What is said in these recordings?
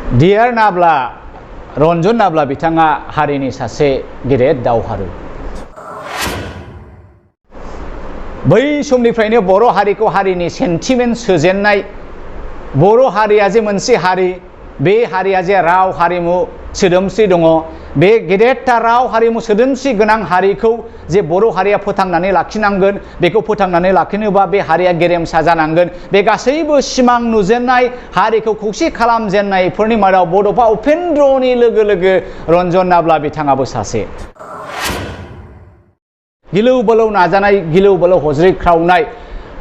Dear नाब्ला Ranjan नाब्ला बिथाङा हारिनि सासे गेदेर दावहारु। बै समनिफ्रायनो बर' हारिखौ हारिनि सेन्टिमेन्ट सोजेननाय, बर' हारिया जे मोनसे हारि, बे हारिया जे राव हारिमु सोदोमस्रि दङ, बे गेदेरथार राव हारिमु सोदोमस्रि गोनां हारिखौ जे बर' हारिया फोथांनानै लाखिनांगोन, बेखौ फोथांनानै लाखिनोबा बे हारिया गेरेमसा जानांगोन। बे गासैबो सिमां नुजेननाय, हारिखौ खौसे खालामजेननायफोरनि मादाव बड'फा उपेन्द्रनि लोगो लोगो रन्जन नाब्ला बिथाङाबो सासे। गिलु बालौ नाजानाय, गिलु बालौ हज्रिख्रावनाय,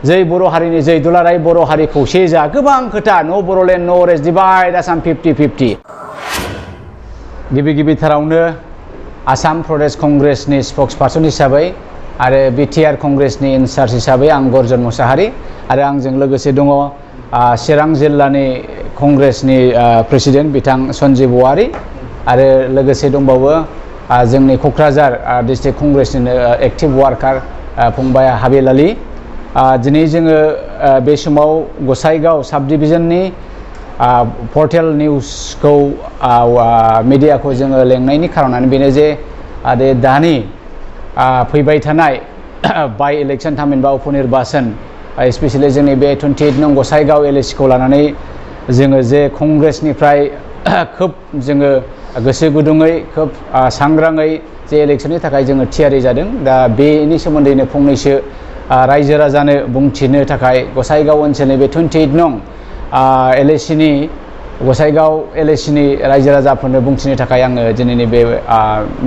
जै बर' हारिनि जै दुलाराय बर' हारि खौसे जा, गोबां खोथा, नो बर'लेण्ड नो रेस्ट डिवाइड आसाम 50-50। गिबिथारावनो आसाम प्रदेश कंग्रेसनि स्पक्सपार्सन हिसाबै आरो बिटिआर कंग्रेसनि इनचार्ज हिसाबै आं गर्जन मुसाहारि, आरो आंजों लोगोसे दङ चिरां जिल्लानि कंग्रेसनि प्रेसिडेन्ट बिथां सन्जिब औवारि, आरो लोगोसे दंबावो जोंनि क'क्राझार डिस्ट्रिक्ट कंग्रेसनि एक्टिभ वार्कार फंबाय हाबिल आली। दिनै जोङो बे समाव गसाइगाव साब डिभिजननि पर्टेल निउसखौ मिडियाखौ जोङो लेंनायनि खारनानो बेनो जे दानि फैबाय थानाय बाइ इलेक्सन थामहिनबा उपनिर्बाचन, स्पेसियेलि जोंनि बे 28 नं गसाइगाव एलएसिखौ लानानै जोङो जे कंग्रेसनिफ्राय खोब जोङो गोसो गुदुङै, खोब सांग्राङै जे इलेक्सननि थाखाय जोङो थियारि जादों। दा बेनि सोमोन्दैनो फंनैसो रायजो राजानो बुंथिनो थाखाय गसाइगाव ओनसोलनि बे 28 नं एलएसिनि गसाइगाव एलएसिनि रायजो राजाफोरनो बुंथिनो थाखाय आङो दिनैनि बे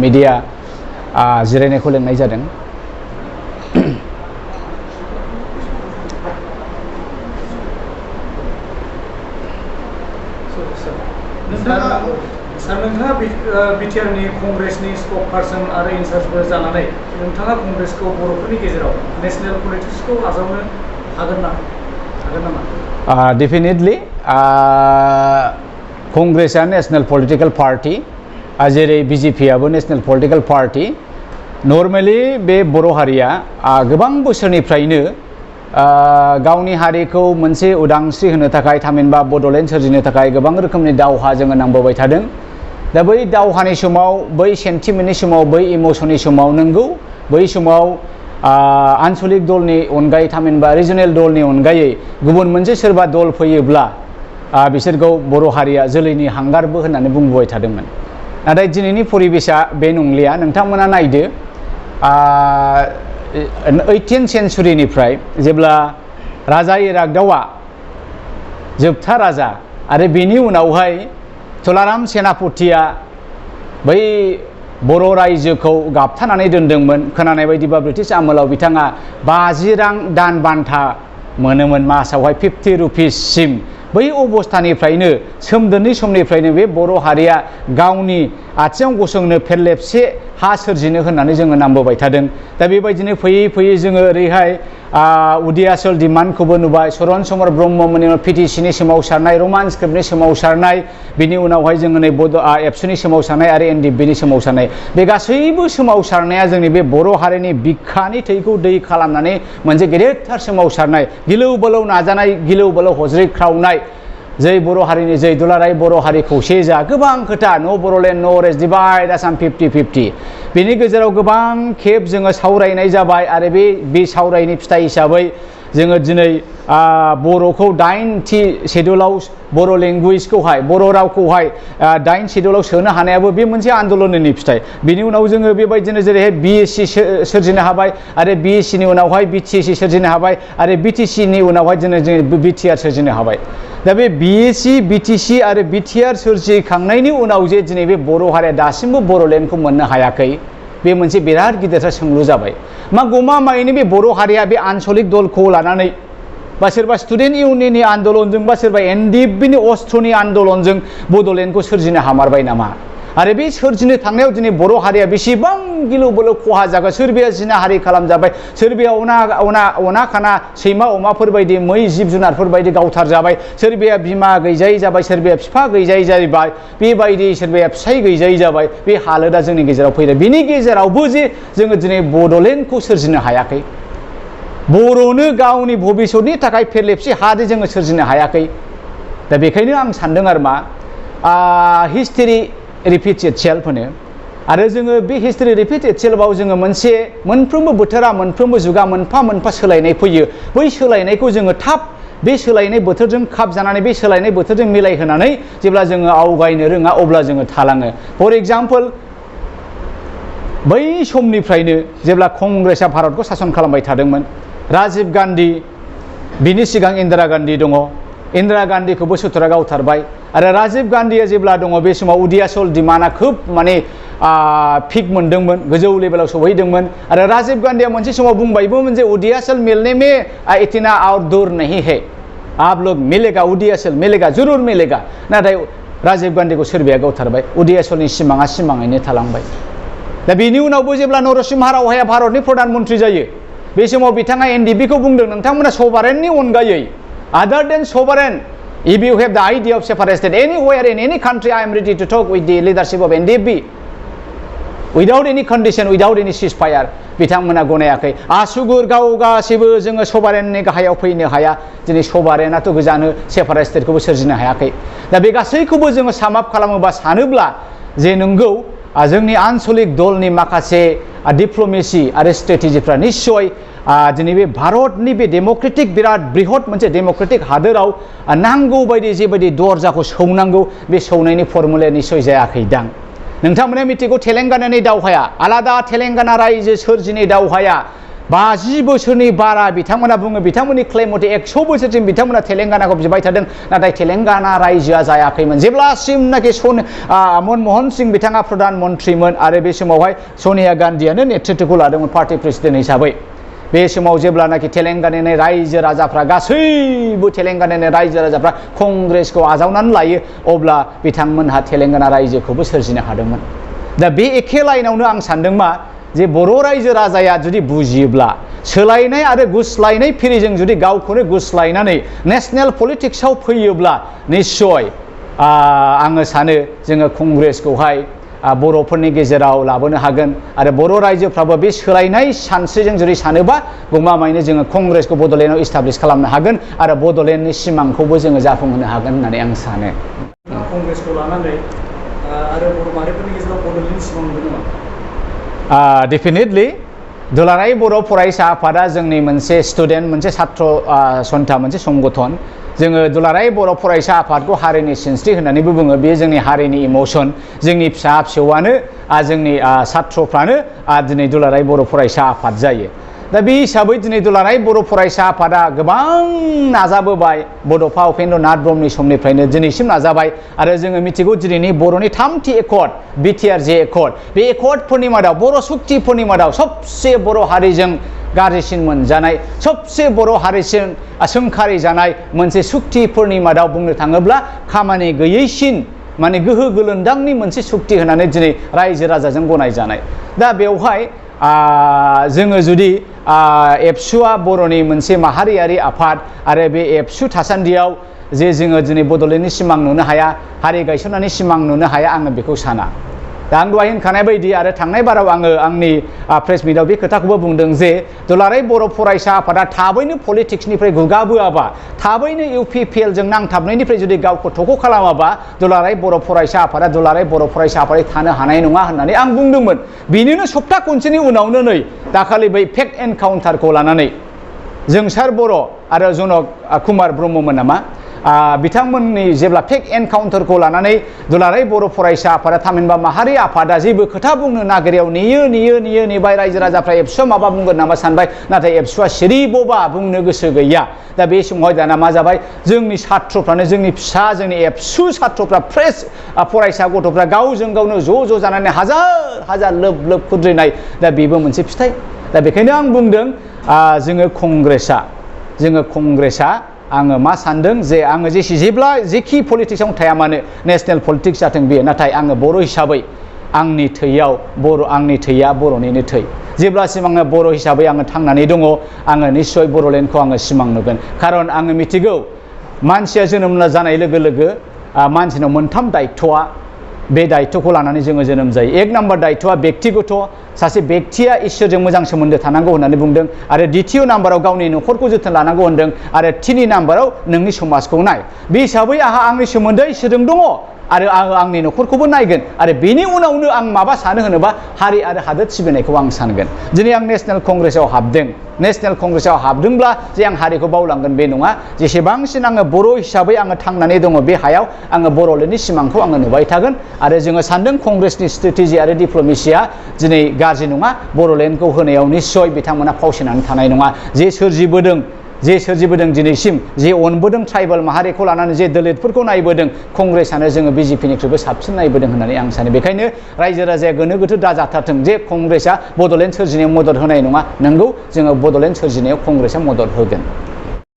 मिडिया जिरायनायखौ लेंनाय जादों। नोंथाङा बिटिआरनि कंग्रेसनि स्पकपार्सन आरो इनचार्जबो जानानै नोंथाङा कंग्रेसखौ बर'फोरनि गेजेराव नेशनेल पलिटिक्सखौ आजावनो हागोन नामा? डेफिनेटलि कंग्रेसआ नेशनेल पलिटिकल पार्टी, जेरै बिजेपिआबो नेशनेल पलिटिकल पार्टी। नर्मेलि बे बर' हारिया गोबां बोसोरनिफ्रायनो गावनि हारिखौ मोनसे उदांस्रि होनो थाखाय, थामहिनबा बड'लेण्ड सोरजिनो थाखाय गोबां रोखोमनि दावहा जोङो नांबोबाय थादों। दा बै दावहानि समाव, बै सेन्टिमेन्टनि समाव, बै इमसननि समाव, नंगौ बै समाव आन्चलिक दलनि अनगायै, थामहिनबा रिजनेल दलनि अनगायै गुबुन मोनसे सोरबा दल फैयोब्ला बिसोरखौ बर' हारिया जोलैनि हांगारबो होननानै बुंबोबाय थादोंमोन। नाथाय दिनैनि परिबेसा बे नंलिया। नोंथांमोना नायदो 18th सेन्चुरिनिफ्राय जेब्ला राजा इरागदावा जोबथा राजा, आरो बेनि उनावहाय तुलाराम सेनापतिया बै बर' रायजोखौ गाबथानानै दोनदोंमोन। खोनानाय बायदिबा ब्रिटिश आमोलाव बिथाङा 50 रां दान बान्था मोनोमोन मासावहाय 50 रुपिससिम। बै अबस्थानिफ्रायनो, सोमदोननि समनिफ्रायनो बे बर' हारिया गावनि आथिङाव गसंनो फेरलेबसे हा सोरजिनो होननानै जोङो नांबोबाय थादों। दा बेबायदिनो फैयै फैयै जोङो ओरैहाय उदियाचल डिमान्डखौबो नुबाय, चरण चमर ब्रह्ममोननि पिटिसिनि सोमावसारनाय, रमान स्क्रिप्टनि सोमावसारनाय, बिनि उनावहाय जोङो नै एबसुनि सोमावसारनाय आरो एनडिएफबिनि सोमावसारनाय। बे गासैबो सोमावसारनाया जोंनि बे बर' हारिनि बिखानि थैखौ दै खालामनानै मोनसे गेदेरथार सोमावसारनाय, गिलु बालौ नाजानाय, गिलु बालौ हज्रिख्रावनाय, जै बर' हारिनि जै दुलाराय बर' हारि खौसे जा, गोबां खोथा, नो बर'लेण्ड नो रेस्ट डिवाइड आसाम 50-50। बेनि गेजेराव गोबां खेब जोङो सावरायनाय जाबाय, आरो बे सावरायनाय फिथाइ हिसाबै जोङो दिनै बर'खौ 9थि शेड्युलाव, बर' लेंगुवेजखौहाय, बर' रावखौहाय 9 शेड्युलाव सोनो हानायाबो बे मोनसे आन्दोलननि फिथाइ। बिनि उनाव जोङो बेबायदिनो जेरैहाय बिएससि सोरजिनो हाबाय, आरो बिएससिनि उनावहाय बिटिएससि सोरजिनो हाबाय, आरो बिटिसिनि उनावहाय जोङो बिटिआर सोरजिनो हाबाय। दा बे बिएससि, बिटिसि आरो बिटिआर सोरजिखांनायनि उनाव जे दिनै बे बर' हारिया दासिमबो बर'लेण्डखौ मोननो हायाखै, बे मोनसे बिराद गिदिरथार सोंलु जाबाय। मा गमामायैनो बे बर' हारिया बे आन्चलिक दलखौ लानानै, बा सोरबा स्टुडेन्ट इउनियननि आन्दोलनजों, बा सोरबा एनडिएफबिनि अस्ट्रनि आन्दोलनजों बड'लेण्डखौ सोरजिनो हामारबाय नामा? आरो बे सोरजिनो थांनायाव दिनै बर' हारिया बेसेबां गिलु बालु खहा जागोन? सोरबाया जिनाहारि खालामजाबाय, सोरबाया अना खाना सैमा अमाफोर बायदि, मै जिब जुनारफोर बायदि गावथार जाबाय, सोरबाया बिमा गैजायै जाबाय, सोरबाया बिफा गैजायै जाबाय, बेबायदि सोरबाया फिसाय गैजायै जाबाय। बे हालोदा जोंनि गेजेराव फैदों। बिनि गेजेरावबो जे जोङो दिनै बड'लेण्डखौ सोरजिनो हायाखै, बर'नो गावनि भबिसतनि थाखाय फेरलेबसे हा जोङो सोरजिनो हायाखै। दा बेखायनो आं सानदों आरो मा, हिस्टरि रिपिट्स इटसेल्फ होनो आरो जोङो बे हिस्टरि रिपिट इटसेल्फआव जोङो मोनफ्रोमबो बोथोरा मोनफ्रोमबो जुगा मोनफा मोनफा सोलायनाय फैयो बै सोलायनायखौ जोङो थाब बे सोलायनाय बोथोरजों खाब जानानै बे सोलायनाय बोथोरजों मिलायहोनानै जेब्ला जोङो आवगायनो रोङा अब्ला जोङो थालाङो फर एग्जाम्पल बै समनिफ्रायनो जेब्ला कंग्रेसआ भारतखौ सासन खालामबाय थादोंमोन राजीव गान्धी बिनि सिगां इन्दिरा गान्धी दङ इन्दिरा गान्धीखौबो सुथुरा गावथारबाय आरो राजीव गान्धीया जेब्ला दङ बे समाव उदियासल डिमान्डआ खोब माने पिक मोनदोंमोन गोजौ लेभेलाव सौहैदोंमोन आरो राजीव गान्धीया मोनसे समाव बुंबायबोमोन जे उदियासल मिलने में इतना और दूर नहीं है आप लोग मिलेगा उदियासल मिलेगा जरूर मिलेगा नाथाय राजीव गान्धीखौ सोरबाया गावथारबाय उदियासलनि सिमाङा सिमाङैनो थालांबाय दा बेनि उनावबो जेब्ला नरसिम्हा रावहाया भारतनि प्रधान मन्त्रि जायो बे समाव बिथाङा एनडिपिखौ बुंदों नोंथांमोना सभारेननि अनगायै other than sovereign if you have the idea of separation anywhere in any country I am ready to talk with the leadership of NDP without any condition without any ceasefire बिथांमोना गनायाखै आसुगुर गाव गासैबो जोङो सभारेननि गाहायाव फैनो हाया दिनै सभारेनाथ' गोजानो सेपारेस्टेडखौबो सोरजिनो हायाखै दा बे गासैखौबो जोङो सामाप खालामोबा सानोब्ला जे नंगौ जोंनि आन्चलिक दलनि माखासे डिप्ल'मेसि आरो स्ट्रेटेजिफ्रा निश्चय दिनै बे भारतनि बे डेम'क्रेटिक बिराद बृहत मोनसे डेम'क्रेटिक हादोराव नांगौ बायदि जेबायदि दरजाखौ सौनांगौ बे सौनायनि फर्मुलाया निश्चय जायाखैदां नोंथांमोना मिथिगौ तेलेंगानानि दावहाया आलादा तेलेंगाना रायजो सोरजिनाय दावहाया 50 बोसोरनि बारा बिथांमोना बुङो बिथांमोननि क्लेम मथे 100 बोसोरसिम बिथांमोना तेलेंगानाखौ बिबाय थादों नाथाय तेलेंगाना रायजोआ जायाखैमोन जेब्लासिमनाखि मनमोहन सिं बिथाङा प्रधान मन्त्रिमोन आरो बे समावहाय सनिया गान्धीयानो नेतृत्वखौ लादोंमोन पार्टी प्रेसिडेन्ट हिसाबै बे समाव जेब्लानाखि तेलेंगानानि रायजो राजाफ्रा गासैबो तेलेंगानानि रायजो राजाफ्रा कंग्रेसखौ आजावनानै लायो अब्ला बिथांमोनहा तेलेंगाना रायजोखौबो सोरजिनो हादोंमोन दा बे एखे लाइनावनो आं सानदों मा जे बर' रायजो राजाया जुदि बुजियोब्ला सोलायनाय आरो गुस्लायनाय फिरिजों जुदि गावखौनो गुस्लायनानै नेशनेल पलिटिक्सआव फैयोब्ला निश्चय आङो सानो जोङो कंग्रेसखौहाय बर'फोरनि गेजेराव लाबोनो हागोन आरो बर' रायजोफ्राबो बे सोलायनाय सानस्रिजों जुदि सानोबा गमामायैनो जोङो कंग्रेसखौ बड'लेण्डआव इस्टाब्लिश खालामनो हागोन आरो बड'लेण्डनि सिमांखौबो जोङो जाफुंहोनो हागोन होननानै आं सानो कंग्रेसखौ लानानै आरो बर' माहारिफोरनि गेजेराव बड'लेण्डनि सिमां नुदों नामा डेफिनेटलि दुलाराय बर' फरायसा आफादा जोंनि मोनसे स्टुडेन्ट मोनसे छात्र सन्था मोनसे संगठन जोङो दुलाराय बर' फरायसा आफादखौ हारिनि सिनस्रि होननानैबो बुङो बेयो जोंनि हारिनि इमोसन जोंनि फिसा फिसौआनो जोंनि छात्रफ्रानो दिनै दुलाराय बर' फरायसा आफाद जायो दा बे हिसाबै दिनै दुलाराय बर' फरायसा आफादा गोबां नाजाबोबाय बड'फा उपेन्द्र नाथ ब्रह्मनि समनिफ्रायनो दिनैसिम नाजाबाय आरो जोङो मिथिगौ दिनैनि बर'नि 3थि एकर्ड बिटिआर जे एकर्ड बे एकर्डफोरनि मादाव बर' सुक्तिफोरनि मादाव सबसे बर' हारिजों गाज्रिसिन मोनजानाय सबसे बर' हारिसिम सोंखारि जानाय मोनसे सुक्तिफोरनि मादाव बुंनो थाङोब्ला खामानि गैयैसिन माने गोहो गोलोन्दांनि मोनसे सुक्ति होनानै दिनै रायजो राजाजों गनायजानाय दा बेवहाय जोङो जुदि एबसुआ बर'नि मोनसे माहारियारि आफाद आरो बे एबसु थासान्दियाव जे जोङो दिनै बड'लेण्डनि सिमां नुनो हाया हारि गायसननायनि सिमां नुनो हाया आङो बेखौ साना दा आं दहाय होनखानाय बायदि आरो थांनाय बाराव आङो आंनि प्रेस मिटआव बे खोथाखौबो बुंदों जे दुलाराय बर' फरायसा आफादा थाबैनो पलिटिक्सनिफ्राय गुगाबोआबा थाबैनो इउपिपिएलजों नांथाबनायनिफ्राय जुदि गावखौ थख' खालामाबा दुलाराय बर' फरायसा आफादा दुलाराय बर' फरायसा आफादै थानो हानाय नङा होननानै आं बुंदोंमोन बिनिनो सप्ता खनसेनि उनावनो नै दाखालि बै फेक्ट एनकाउन्टारखौ लानानै जोंसार बर' आरो जनक कुमार ब्रह्ममोन नामा बिथांमोननि जेब्ला फेक एनकाउन्टारखौ लानानै दुलाराय बर' फरायसा आफादा थामहिनबा माहारि आफादा जेबो खोथा बुंनो नागिरियाव नेबाय रायजो राजाफ्रा एबसुआ माबा बुंगोन नामा सानबाय नाथाय एबसुआ सिरिबोबा बुंनो गोसो गैया दा बे समावहाय दाना मा जाबाय जोंनि छात्रफ्रानो जोंनि फिसा जोंनि एबसु छात्रफ्रा फ्रेस फरायसा गथ'फ्रा गावजों गावनो ज' जानानै हाजार हाजार लोब लोब खुद्रिनाय दा बेबो मोनसे फिथाइ दा बेखायनो आं बुंदों जोङो कंग्रेसा आङो मा सानदों जे आङो जेखि पलिटिक्सआव थाया मानो नेशनेल पलिटिक्स जाथों बेयो नाथाय आङो बर' हिसाबै आंनि थैया बर'निनो थै जेब्लासिम आङो बर' हिसाबै आङो थांनानै दङ आङो निश्चय बर'लेण्डखौ आङो सिमां नुगोन खारन आङो मिथिगौ मानसिया जोनोम जानाय लोगो लोगो मानसिनाव मोनथाम दायित्वआ बे दायित्वखौ लानानै जोङो जोनोम जायो एक नाम्बार दायित्वआ बेक्तिगत सासे बेक्तिया इसोरजों मोजां सोमोन्दो थानांगौ होननानै बुंदों आरो द्वितीय नाम्बाराव गावनि न'खरखौ जोथोन लानांगौ होनदों आरो 3 नाम्बाराव नोंनि समाजखौ नाय बे हिसाबै आंनि सोमोन्दोआ इसोरजों दङ आरो आङो आंनि न'खरखौबो नायगोन आरो बेनि उनावनो आं माबा सानो होनोबा हारि आरो हादोर सिबिनायखौ आं सानगोन दिनै आं नेशनेल कंग्रेसाव हाबदों नेशनेल कंग्रेसाव हाबदोंब्ला जे आं हारिखौ बावलांगोन बे नङा जेसेबांसिन आङो बर' हिसाबै आङो थांनानै दङ बे हायाव आङो बर'लेण्डनि सिमांखौ आङो नुबाय थागोन आरो जोङो सानदों कंग्रेसनि स्ट्रेटेजि आरो डिप्ल'मेसिया दिनै गाज्रि नङा बर'लेण्डखौ होनायाव निस्सय बिथांमोना फावसायनानै थानाय नङा जे सोरजिबोदों दिनैसिम जे अनबोदों ट्राइबेल माहारिखौ लानानै जे दलितफोरखौ नायबोदों कंग्रेसानो जोङो बिजेपिनिख्रुइबो साबसिन नायबोदों होननानै आं सानो बेखायनो रायजो राजाया गोनो गोथो दाजाथारथों जे कंग्रेसा बड'लेण्ड सोरजिनायाव मदद होनाय नङा नंगौ जोङो बड'लेण्ड सोरजिनायाव कंग्रेसा मदद होगोन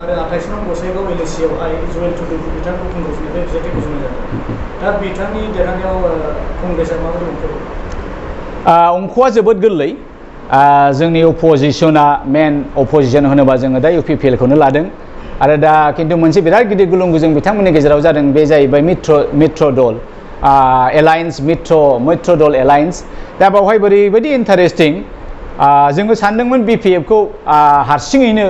आरो 28 नं गसाइगाव एलएसियावहाय जुवेल टुडुखौ बिथांखौ कंग्रेसनिफ्राय बिजेपि होनाय जादों दा बिथांनि देरहानायाव कंग्रेसा माबोरै अंख'आ जोबोद गोरलै जोंनि अपोजिशना मेन अपोजिशन होनोबा जोङो दा इउपिपिएलखौनो लादों आरो दा खिन्थु मोनसे बिराद गिदिर गुलुंगुजुं बिथांमोननि गेजेराव जादों बे जाहैबाय मित्र दल एलायन्स मित्र दल एलायन्स दा बावहाय ओरैबायदि इन्टारेस्टिं जोङो सानदोंमोन बिपिएफखौ हारसिङैनो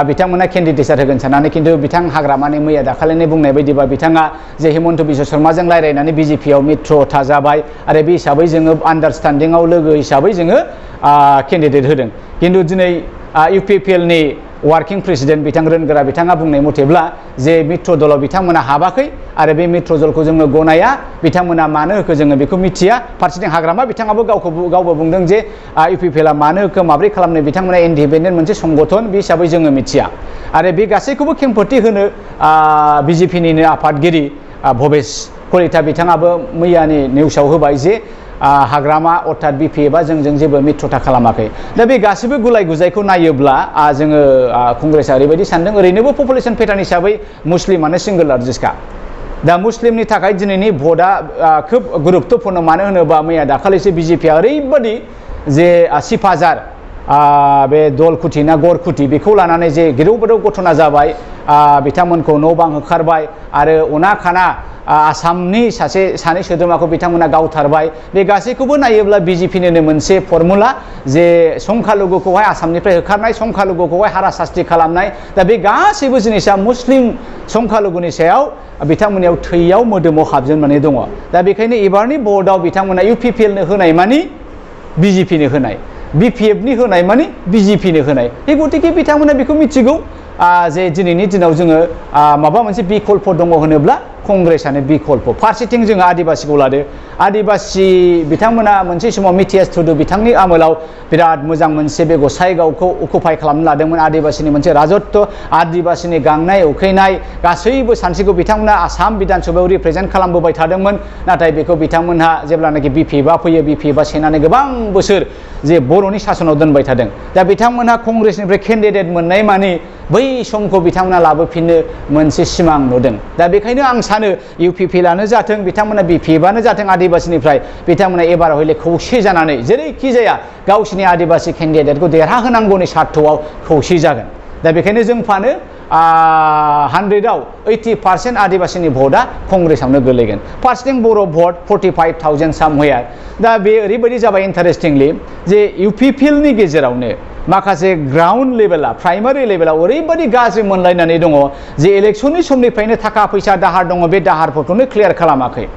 बिथांमोना केन्डिडेटसार होगोन साननानै खिन्थु बिथां हाग्रामानि मैया दाखालिनि बुंनाय बायदिबा बिथाङा जे हिमन्त बिश्व शर्माजों रायलायनानै बिजेपिआव मित्र थाजाबाय आरो बे हिसाबै जोङो आन्डारस्टेन्डिंआव लोगो हिसाबै जोङो केन्डिडेट होदों खिन्थु दिनै इउपिपिएलनि वार्किं प्रेसिडेन्ट बिथां रोनगोरा बिथाङा बुंनाय मथेब्ला जे मित्र दलाव बिथांमोना हाबाखै आरो बे मित्र दलखौ जोङो गनाया बिथांमोना मानो होखो जोङो बेखौ मिथिया फारसेथिं हाग्रामा बिथाङाबो गावबो बुंदों जे इउपिपिएलआ मानो होखो माब्रै खालामनो बिथांमोना इन्डिपेन्डेन्ट मोनसे संगठन बे हिसाबै जोङो मिथिया आरो बे गासैखौबो खेंफोरथि होनो बिजेपिनिनो आफादगिरि भबेश कलिता बिथाङाबो मैयानि निउसाव होबाय जे हाग्रामा अर्थात बिपिएफआ जोंजों जेबो मित्रता खालामाखै दा बे गासैबो गुलाय गुजायखौ नायोब्ला जोङो कंग्रेसआ ओरैबायदि सानदों ओरैनोबो पपुलेसन पेटार्न हिसाबै मुस्लिमानो सिंगल लार्जेस्टखा दा मुस्लिमनि थाखाय दिनैनि भटआ खोब गुरुत्वपूर्ण मानो होनोबा मैया दाखालिसो बिजेपिआ ओरैबायदि जे सिफाजार बे दलकुटि ना गरकुटि बेखौ लानानै जे गिरौ बारौ घटना जाबाय बिथांमोनखौ न' बां होखारबाय आरो अना खाना आसामनि सानै सोद्रोमाखौ बिथांमोना गावथारबाय बे गासैखौबो नायोब्ला बिजेपिनिनो मोनसे फर्मुला जे संख्यालुगुखौहाय आसामनिफ्राय होखारनाय संख्यालुगुखौहाय हारा सास्ति खालामनाय दा बे गासैबो जिनिसा मुस्लिम संख्यालुगुनि सायाव बिथांमोननियाव थैयाव मोदोमाव हाबजेननानै दङ दा बेखायनो एबारनि भटआव बिथांमोना इउपिपिएलनो होनाय मानि बिजेपिनो होनाय बिपिएफनि होनाय मानि बिजेपिनो होनाय बे गतिके बिथांमोना बेखौ मिथिगौ जे दिनैनि दिनाव जोङो माबा मोनसे बिकल्प दङ होनोब्ला कंग्रेसानो बिकल्प फारसेथिं जोङो आदिबासिखौ लादो आदिबासि बिथांमोना मोनसे समाव मिथियास टुडु बिथांनि आमोलाव बिराद मोजां मोनसे बे गसाइगावखौ अकुपाइ खालामनो लादोंमोन आदिबासिनि मोनसे राजत्व आदिबासिनि गांनाय उखैनाय गासैबो सानस्रिखौ बिथांमोना आसाम बिधान सभायाव रिप्रेजेन्ट खालामबोबाय थादोंमोन नाथाय बेखौ बिथांमोनहा जेब्लानाखि बिपिएफआ फैयो बिपिएफआ सेनानै गोबां बोसोर जे बर'नि सासनाव दोनबाय थादों दा बिथांमोनहा कंग्रेसनिफ्राय केन्डिडेट मोननाय मानि बै समखौ बिथांमोना लाबोफिननो मोनसे सिमां नुदों दा बेखायनो आं सानो इउपिपिएलआनो जाथों बिथांमोना बिपिएफआनो जाथों आदिबासिनिफ्राय बिथांमोना एबाराव हले खौसे जानानै जेरैखि जाया गावसिनि आदिबासि केन्डिडेटखौ देरहाहोनांगौनि सार्थआव खौसे जागोन दा बेखायनो जों फानो 100आव 80% आदिबासिनि भटआ कंग्रेसावनो गोलैगोन फारसेथिं बर' भट 45,000 सामवेयार दा बे ओरैबायदि जाबाय इन्टारेस्टिंलि जे इउपिपिएलनि गेजेरावनो माखासे ग्राउन्ड लेभेला प्राइमारि लेभेलाव ओरैबायदि गाज्रि मोनलायनानै दङ जे इलेक्सननि समनिफ्रायनो थाखा फैसा दाहार दङ बे दाहारफोरखौनो क्लियार खालामाखै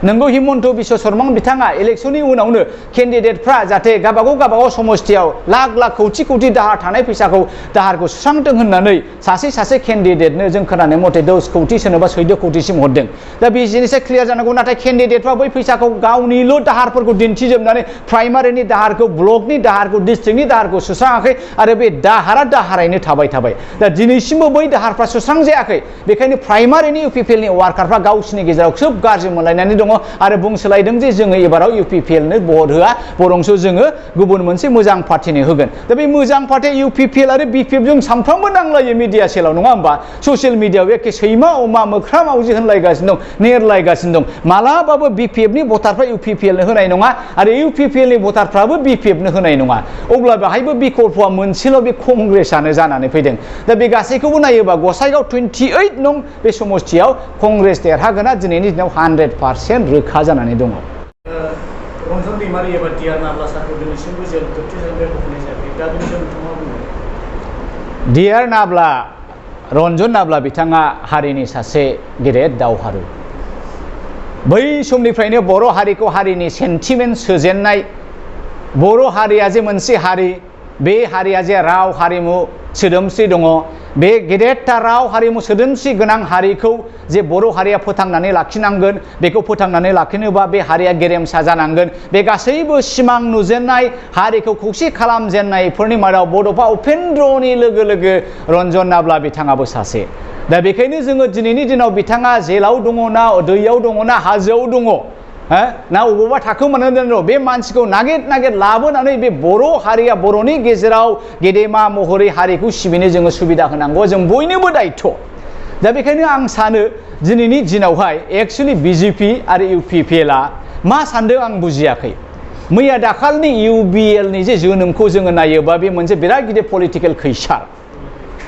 नोंगौ हिमन्त बिश्व शर्मा बिथाङा इलेक्सननि उनावनो केन्डिडेटफ्रा जाहाथे गावबागाव समस्थियाव लाख लाख कौटि कौटि दाहार थानाय फैसाखौ दाहारखौ सुस्रांथों होननानै सासे केन्डिडेटनो जों खोनानाय मथे 10 कौटि सोरनोबा 14 कौटिसिम हरदों दा बे जिनिसा क्लियार जानांगौ नाथाय केन्डिडेटफ्रा बै फैसाखौ गावनिल' दाहारफोरखौ दिन्थिजोबनानै प्राइमारिनि दाहारखौ ब्लकनि दाहारखौ डिस्ट्रिक्टनि दाहारखौ सुस्राङाखै आरो बे दाहारैनो थाबाय दा दिनैसिमबो बै दाहारफ्रा सुस्रांजायाखै बेखायनो प्राइमारिनि इउपिपिएलनि वार्कारफ्रा गावसिनि गेजेराव खोब गाज्रि मोनलायनानै दङ आरो बुंसोलायदों जे जोङो एबाराव इउपिपिएलनो भट होआ बरंसो जोङो गुबुन मोनसे मोजां पार्टिनो होगोन दा बे मोजां पार्टि इउपिपिएल आरो बिपिएफ जों सानफ्रामबो नांलायो मिडिया सेलाव नङा होमबा ससियेल मिडियाआव एखे सैमा अमा मोख्रा मावजि होनलायगासिनो दं नेरलायगासिनो दं मालाबाबो बिपिएफनि भटारफ्रा इउपिपिएलनो होनाय नङा आरो इउपिपिएलनि भटारफ्राबो बिपिएफनो होनाय नङा अब्ला बेहायबो बिकल्पआ मोनसेल' बे कंग्रेसानो जानानै फैदों दा बे गासैखौबो नायोबा गसाइगाव 28 नं बे समस्थियाव कंग्रेस देरहागोना दिनैनि दिनाव 100% रोखा जानानै दङ रन्जन दैमारि एबा डिआर नाब्ला सारखौ दिनैसिमबो जेल जोबथेजानाय बख'नाय जायाखै दा बेनि सायाव नोंथाङा बुङो डिआर नाब्ला रन्जन नाब्ला बिथाङा हारिनि सासे गेदेर दावहारु बै समनिफ्रायनो बर' हारिखौ हारिनि सेन्टिमेन्ट सोजेननाय बर' हारिया जे मोनसे हारि बे हारिया जे राव हारिमु सोदोमस्रि दङ बे गेदेरथार राव हारिमु सोदोमस्रि गोनां हारिखौ जे बर' हारिया फोथांनानै लाखिनांगोन बेखौ फोथांनानै लाखिनोबा बे हारिया गेरेमसा जानांगोन बे गासैबो सिमां नुजेननाय हारिखौ खौसे खालामजेननायफोरनि मादाव बड'फा उपेन्द्रनि लोगो लोगो रन्जन नाब्ला बिथाङाबो सासे दा बेखायनो जोङो दिनैनि दिनाव बिथाङा जेलाव दङ ना दैयाव दङ ना हाजोआव दङ ना अबावबा थाखो मोनदों बे मानसिखौ नागिर लाबोनानै बे बर' हारिया बर'नि गेजेराव गेदेमा महरै हारिखौ सिबिनो जोङो सुबिदा होनांगौ जों बयनिबो दायित्व दा बेखायनो आं सानो दिनैनि दिनावहाय एक्चुअलि बिजेपि आरो इउपिपिएलआ मा सान्दों आं बुजियाखै मैया दाखालनि इउबिएलनि जे जोनोमखौ जोङो नायोबा बे मोनसे बिराद गिदिर पलिटिकेल खैसार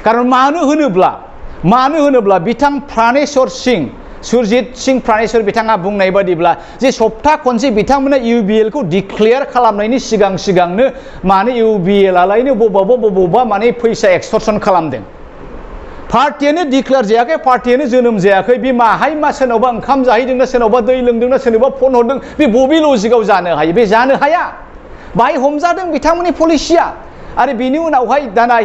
खारन मानो होनोब्ला बिथां प्राणेश्वर सिंह सुरजित सिंह प्राणेश्वर बिथाङा बुंनाय बादिब्ला जे सप्ता खनसे बिथांमोना इउबिएलखौ डिक्लेयार खालामनायनि सिगांनो माने इउबिएलआलायनो बबावबा माने फैसा एक्सटर्सन खालामदों पार्टियानो डिक्लेयार जायाखै पार्टियानो जोनोम जायाखै बे माहाय मा सोरनावबा ओंखाम जाहैदोंना सोरनावबा दै लोंदोंना सोरनावबा फन हरदों बे बबे लजिकआव जानो हायो बे जानो हाया बाहाय हमजादों बिथांमोननि पलिसिया आरो बिनि उनावहाय दाना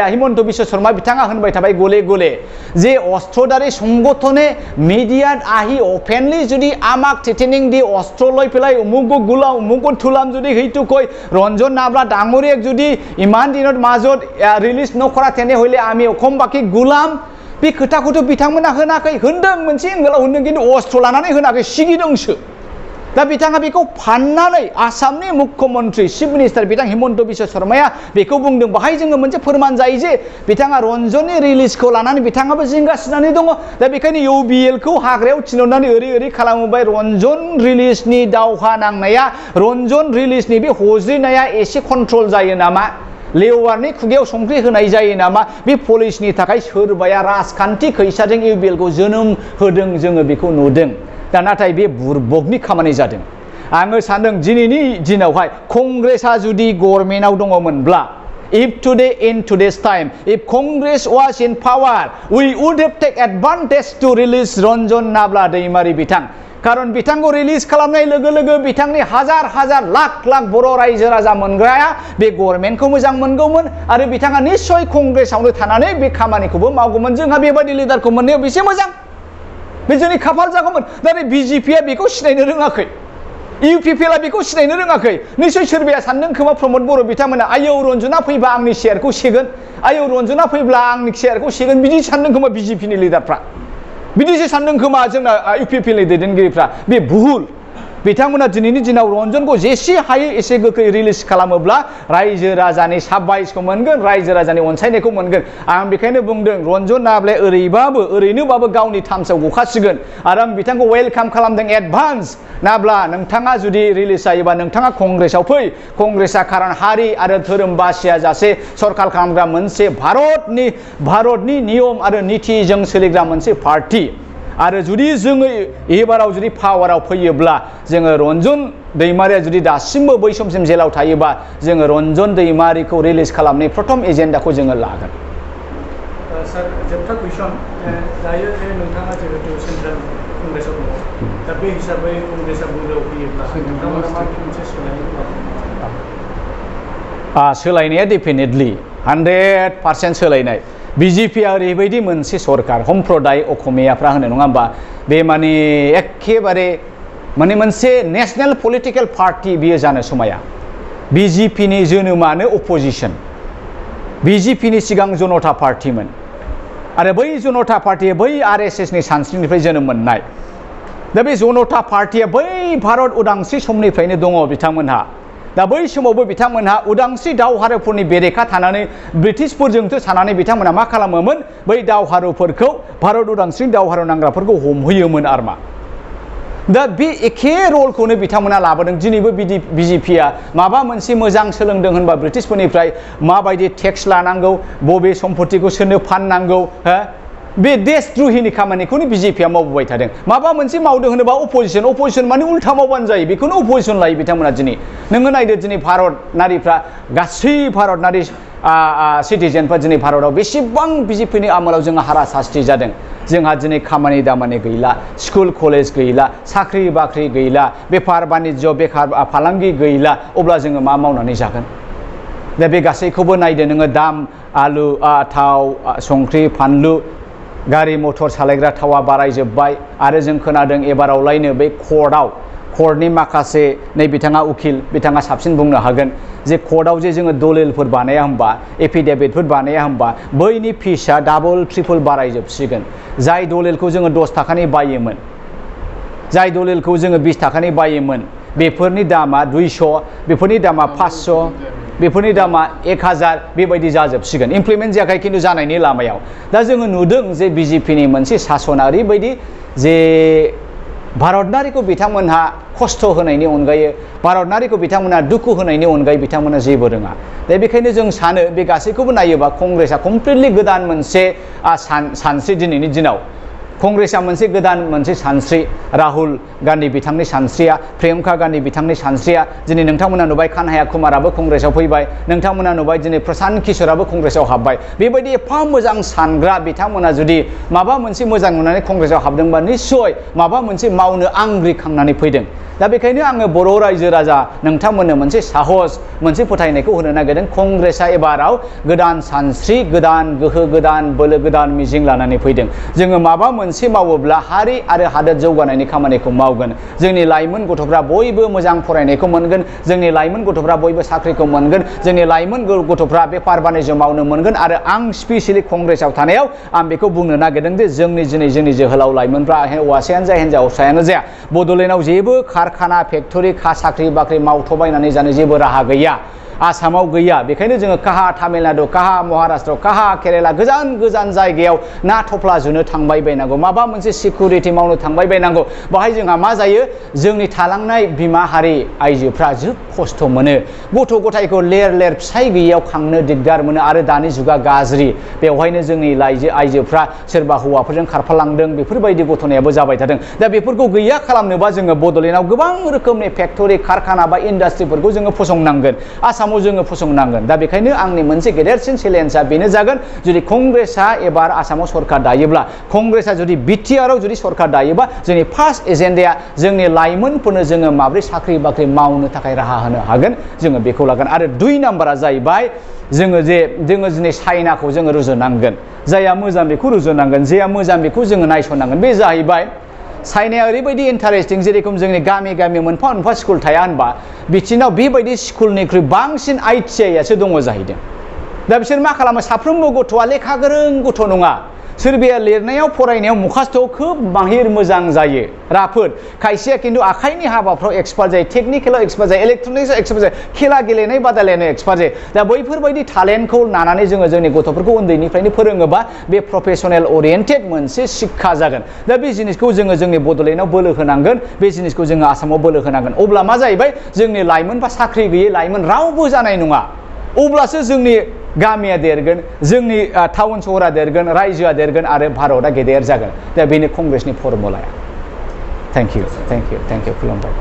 हिमन्त बिश्व शर्मा बिथाङा होनबाय थाबाय गले गले जे अस्त्रधारी संगठने मीडियात आহি ओपेनली जुदि आमाक थेटेनिं दि अस्त्र লৈ পেলাই উমুক গুলা উমুক থুলাম যদি হেইটো কয় ৰঞ্জন নাবলা ডাঙৰীয়াক যদি ইমান দিনৰ মাজত ৰিলিজ নকৰা তেনে হলে আমি অসম বাকি গুলাম बे खोथाखौथ' बिथांमोना होनाखै होनदों मोनसे एंगेलाव होनदों खिन्थु अस्त्र लानानै होनाखै सिगिदोंसो दा बिथाङा बेखौ फाननानै आसामनि मुख्यमन्त्री चिफ मिनिस्टार बिथां हिमन्त बिश्व शर्माया बेखौ बुंदों बाहाय जोङो मोनसे फोरमान जायो जे बिथाङा रन्जननि रिलिजखौ लानानै बिथाङाबो जिंगासिनानै दङ दा बेखायनो इउबिएलखौ हाग्रायाव थिनहरनानै ओरै खालामोबाय रन्जन रिलिजनि दावहा नांनाया रन्जन रिलिजनि बे हज्रिनाया एसे कन्ट्रल जायो नामा लेवारनि खुगायाव संख्रि होनाय जायो नामा बे पलिसिनि थाखाय सोरबाया राजखान्थि खैसारजों इउबिएलखौ जोनोम होदों जोङो बेखौ नुदों दा नाथाय बे बुरबकनि खामानि जादों आङो सानदों दिनैनि दिनावहाय कंग्रेसआ जुदि गभर्नमेन्टआव दङमोनब्ला if today in today's time if Congress was in power we would have take advantage to release Ranjan नाब्ला दैमारि बिथां खारन बिथांखौ रिलिज खालामनाय लोगो लोगो बिथांनि हाजार लाख बर' रायजो राजा मोनग्राया बे गभर्नमेन्टखौ मोजां मोनगौमोन आरो बिथाङा निश्चय कंग्रेसआवनो थानानै बे खामानिखौबो मावगौमोन जोंहा बेबायदि लिडारखौ मोननायाव बेसे मोजां बे जोंनि खाफाल जागौमोन दा बिजेपिआ बेखौ सिनायनो रोङाखै इउपिपिएलआ बेखौ सिनायनो रोङाखै निश्चय सोरबाया सानदों खोमा प्रमद बर' बिथांमोना आयौ रन्जना फैबा आंनि शेयारखौ सेगोन आयौ रन्जना फैब्ला आंनि शेयारखौ सेगोन बिदि सानदों खोमा बिजेपिनि लिडारफ्रा बिदिसो सानदों खोमा जोंना इउपिपिएलनि दैदेनगिरिफ्रा बे भुल बिथांमोना दिनैनि दिनाव रन्जनखौ जेसे हायो एसे गोख्रै रिलिज खालामोब्ला रायजो राजानि साबायसखौ मोनगोन रायजो राजानि अनसायनायखौ मोनगोन आं बेखायनो बुंदों रन्जन नाब्लाया ओरैनोबाबो गावनि थामसाव गखासिगोन आरो आं बिथांखौ वेलकाम खालामदों एडभान्स नाब्ला नोंथाङा जुदि रिलिज जायोबा नोंथाङा कंग्रेसआव फै कंग्रेसआ खारन हारि आरो धोरोम बासिया जासे सरकार खालामग्रा मोनसे भारतनि नियम आरो नितिजों सोलिग्रा मोनसे पार्टी आरो जुदि जोङो एबाराव जुदि पावाराव फैयोब्ला जोङो रन्जन दैमारिया जुदि दासिमबो बै समसिम जेलाव थायोबा जोङो रन्जन दैमारिखौ रिलिज खालामनाय प्रथम एजेन्डाखौ जोङो लागोन सार जोबथा कुइसन दायो जे नोंथाङा जिहेतु सेन्ट्रेल कंग्रेसआव दङ दा बे हिसाबै कंग्रेसआ बुंग्रायाव फैयोब्ला नोंथांमोना मा मोनसे सोलायनाया डेफिनेटलि 100% सोलायनाय बिजेपिआ ओरैबायदि मोनसे सरकार सम्प्रदाय अखमियाफ्रा होनो नङा होमबा बे माने एखेबारे माने मोनसे नेशनेल पलिटिकेल पार्टी बियो जानो समाया बिजेपिनि जोनोमानो अपोजिशन बिजेपिनि सिगां जनता पार्टीमोन आरो बै जनता पार्टीया बै आरएसएसनि सानस्रिनिफ्राय जोनोम मोननाय दा बे जनता पार्टीया बै भारत उदांस्रि समनिफ्रायनो दङ बिथांमोनहा दा बै समावबो बिथांमोनहा उदांस्रि दावहारुफोरनि बेरेखा थानानै ब्रिटिशफोरजोंसो थानानै बिथांमोनहा मा खालामोमोन बै दावहारुफोरखौ भारत उदांस्रि दावहारु नांग्राफोरखौ हमहोयोमोन आरमा दा बे एखे रलखौनो बिथांमोना लाबोदों दिनैबो बिजेपिआ माबा मोनसे मोजां सोलोंदों होनबा ब्रिटिशफोरनिफ्राय माबायदि टेक्स लानांगौ बबे सम्पतिखौ सोरनो फाननांगौ बे देशद्रहिनि खामानिखौनो बिजेपिआ मावबोबाय थादों माबा मोनसे मावदों होनोबा अपोजिशन माने उल्था मावबानो जायो बेखौनो अपोजिशन लायो बिथांमोना दिनै नोङो नायदो दिनै भारतनारिफ्रा गासै भारतनारि सिटिजेनफ्रा दिनै भारताव बेसेबां बिजेपिनि आमोलाव जोङो हारासास्ति जादों जोंहा दिनै खामानि दामानि गैला स्कुल कलेज गैला साख्रि बाख्रि गैला बेफार बानिज्य बेखार फालांगि गैला अब्ला जोङो मा मावनानै जागोन दा बे गासैखौबो नायदो नोङो दाम आलु थाव संख्रि फानलु गारि मटर सालायग्रा थावा बारायजोब्बाय आरो जों खोनादों एबारावलायनो बे कर्टनि माखासे नै बिथाङा उकिल बिथाङा साबसिन बुंनो हागोन जे कर्टआव जे जोङो दलिलफोर बानाया होमबा एफिडेभिटफोर बानाया होमबा बैनि फिसआ डाबल ट्रिपल बारायजोबसिगोन जाय दलिलखौ जोङो 10 थाखानि बायोमोन जाय दलिलखौ जोङो 20 थाखानि बायोमोन बेफोरनि दामा 200 बेफोरनि दामा 500 बेफोरनि दामा 1000 बेबायदि जाजोबसिगोन इमप्लिमेन्ट जायाखै खिन्थु जानायनि लामायाव दा जोङो नुदों जे बिजेपिनि मोनसे सासना ओरैबायदि जे भारतनारिखौ बिथांमोनहा खस्थ' होनायनि अनगायै भारतनारिखौ बिथांमोनहा दुखु होनायनि अनगायै बिथांमोनहा जेबो रोङा दा बेखायनो जों सानो बे गासैखौबो नायोबा कंग्रेसआ कमप्लिटलि गोदान मोनसे सानस्रि दिनैनि दिनाव कंग्रेसआ मोनसे सानस्रि राहुल गान्धी बिथांनि सानस्रिया प्रियंका गान्धी बिथांनि सानस्रिया दिनै नोंथांमोना नुबाय कान्हाया कुमाराबो कंग्रेसआव फैबाय नोंथांमोना नुबाय दिनै प्रशान्त किशोराबो कंग्रेसआव हाबबाय बेबायदि एफा मोजां सानग्रा बिथांमोना जुदि माबा मोनसे मोजां नुनानै कंग्रेसआव हाबदोंबा निस्सय माबा मोनसे मावनो आंग्रिखांनानै फैदों दा बेखायनो आङो बर' रायजो राजा नोंथांमोननो मोनसे साहस मोनसे फोथायनायखौ होनो नागिरदों कंग्रेसआ एबाराव गोदान सानस्रि गोदान गोहो गोदान बोलो गोदान मिजिं लानानै फैदों जोङो माबा मोनसे मावोब्ला हारि आरो हादोर जौगानायनि खामानिखौ मावगोन जोंनि लाइमोन गथ'फ्रा बयबो मोजां फरायनायखौ मोनगोन जोंनि लाइमोन गथ'फ्रा बयबो साख्रिखौ मोनगोन जोंनि लाइमोन गथ'फ्रा बेफार बानिज्य मावनो मोनगोन आरो आं स्पेसियेलि कंग्रेसआव थानायाव आं बेखौ बुंनो नागिरदों जे जोंनि जोहोलाव लाइमोनफ्रा हौवासायानो जा हिनजावसायानो जाया बड'लेण्डआव जेबो कारखाना फेक्टरि साख्रि बाख्रि मावथ'बायनानै जानो जेबो राहा गैया आसामाव गैया बेखायनो जोङो काहा तामिलनाडु काहा महाराष्ट्र काहा केरेला गोजान गोजान जायगायाव ना थफ्ला जुनो थांबाय बायनांगौ माबा मोनसे सिकिउरिटि मावनो थांबाय बायनांगौ बाहाय जोंहा मा जायो जोंनि थालांनाय बिमा हारि आइजोफ्रा जोब खस्थ' मोनो गथ' गथायखौ लेर फिसाय गैयियाव खांनो दिगदार मोनो आरो दानि जुगा गाज्रि बेवहायनो जोंनि आइजोफ्रा सोरबा हौवाफोरजों खारफालांदों बेफोरबायदि घटनायाबो जाबाय थादों दा बेफोरखौ गैया खालामनोबा जोङो बड'लेण्डआव गोबां रोखोमनि फेक्टरि कारखाना बा इन्डास्ट्रिफोरखौ जोङो फसंनांगोन आसामाव जोङो फसंनांगोन दा बेखायनो आंनि मोनसे गेदेरसिन चेलेन्जआ बेनो जागोन जुदि कंग्रेसआ एबार आसामाव सरकार दायोब्ला कंग्रेसआ जुदि बिटिआरआव जुदि सरकार दायोबा जोंनि फार्स्ट एजेन्डाया जोंनि लाइमोनफोरनो जोङो माब्रै साख्रि बाख्रि मावनो थाखाय राहा होनो हागोन जोङो बेखौ लागोन आरो 2 नाम्बारा जाहैबाय जोङो दिनै चाइनाखौ जोङो रुजुनांगोन जायहा मोजां बेखौ रुजुनांगोन जायहा मोजां बेखौ जोङो नायस'नांगोन बे जाहैबाय चाइनाया ओरैबायदि इन्टारेस्टिं जेरेखम जोंनि गामि मोनफा मोनफा स्कुल थाया होनबा बिथिनाव बेबायदि स्कुलनिख्रुइ बांसिन ITI-आसो दङ जाहैदों दा बिसोर मा खालामो साफ्रोमबो गथ'आ लेखा गोरों गथ' नङा सोरबाया लिरनायाव फरायनायाव मुखास्थ' खोब माहिर मोजां जायो राफोद खायसेया खिन्थु आखाइनि हाबाफ्राव एक्सपार्ट जायो टेकनिकेलाव एक्सपार्ट जायो इलेक्ट्रनिक्सआव एक्सपार्ट जायो खेला गेलेनाय बादायलायनायाव एक्सपार्ट जायो दा बैफोरबायदि टेलेन्टखौ लानानै जोङो जोंनि गथ'फोरखौ उन्दैनिफ्रायनो फोरोङोबा बे प्रफेसनेल ओरिएन्टेड मोनसे शिक्षा जागोन दा बे जिनिसखौ जोङो जोंनि बड'लेण्डआव बोलो होनांगोन बे जिनिसखौ जोङो आसामाव बोलो होनांगोन अब्ला मा जाहैबाय जोंनि लाइमोन बा साख्रि गैयै लाइमोन रावबो जानाय नङा अब्लासो जोंनि गामिया देरगोन जोंनि टाउन सहरा देरगोन रायजोआ देरगोन आरो भारतआ गेदेर जागोन दा बेनो कंग्रेसनि फर्मुलाया थेंक इउ खुलुमबाय